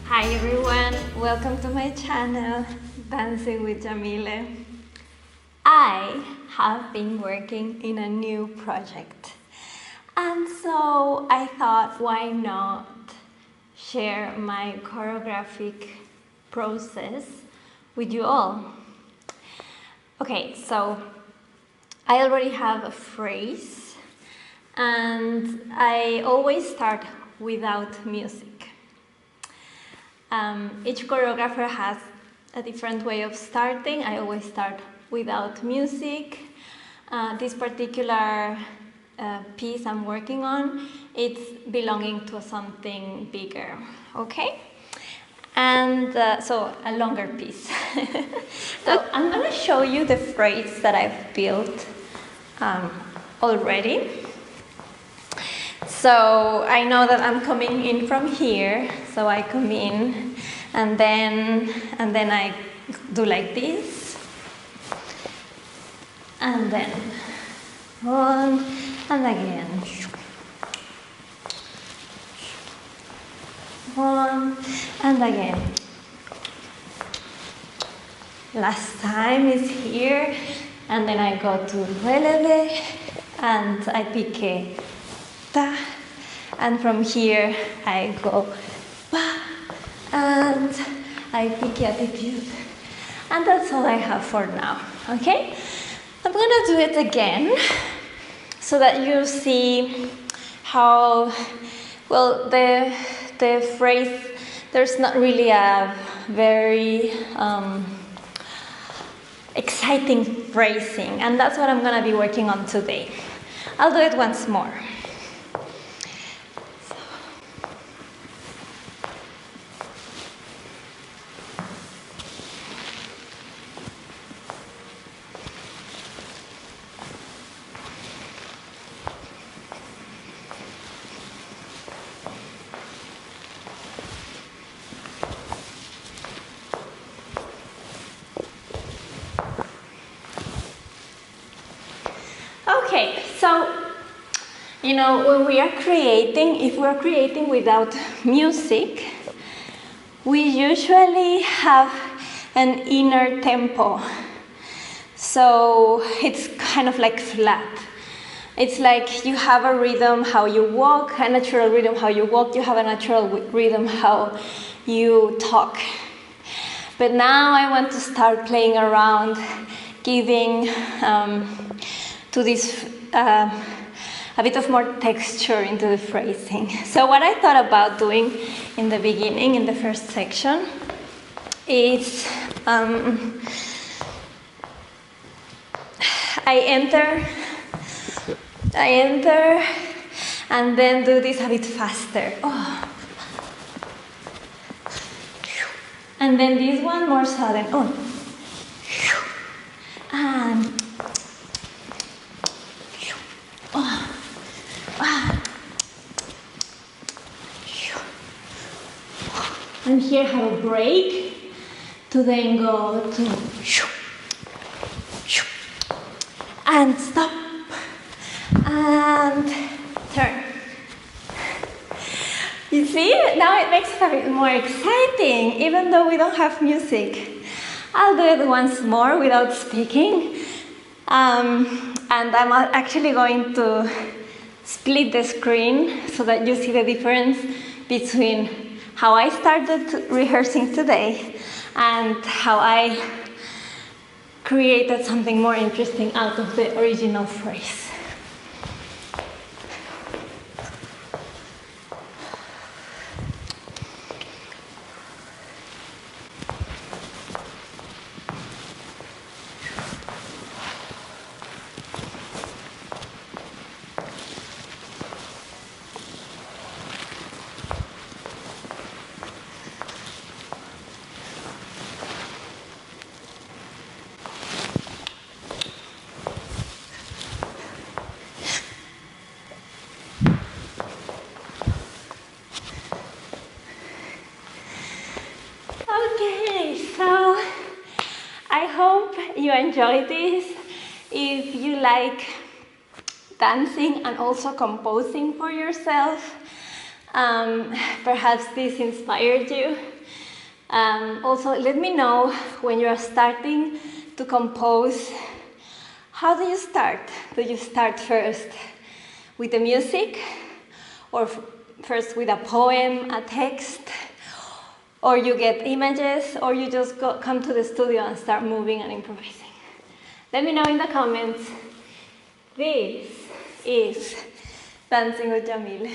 Hi everyone, welcome to my channel, Dancing with Yamile. I have been working in a new project, and so I thought, why not share my choreographic process with you all. Okay, so I already have a phrase, and I always start without music. Each choreographer has a different way of starting. I always start without music. This particular piece I'm working on, it's belonging to something bigger, okay? And so a longer piece. So I'm gonna show you the phrase that I've built already. So I know that I'm coming in from here, so I come in and then I do like this, and then one, and again, one, and again. Last time is here, and then I go to releve, and I pique ta, and from here I go pa, and I pick attitude, and that's all I have for now, okay? I'm gonna do it again so that you see how, well, the phrase, there's not really a very exciting phrasing, and that's what I'm gonna be working on today. I'll do it once more. Okay, so, you know, when we are creating, if we're creating without music, we usually have an inner tempo. So it's kind of like flat. It's like you have a rhythm how you walk, a natural rhythm how you walk, you have a natural rhythm how you talk. But now I want to start playing around, giving to this a bit of more texture into the phrasing. So what I thought about doing in the beginning, in the first section, is I enter, and then do this a bit faster. Oh. And then this one more sudden. Oh. And and here have a break to then go to and stop and turn. You see, now it makes it a bit more exciting, even though we don't have music. I'll do it once more without speaking. And I'm actually going to split the screen so that you see the difference between how I started rehearsing today and how I created something more interesting out of the original phrase. Okay, so I hope you enjoy this. If you like dancing and also composing for yourself. Perhaps this inspired you. Also, let me know when you are starting to compose. How do you start? Do you start first with the music, or first with a poem, a text, or you get images, or you just come to the studio and start moving and improvising? Let me know in the comments. This is Dancing with Yamile.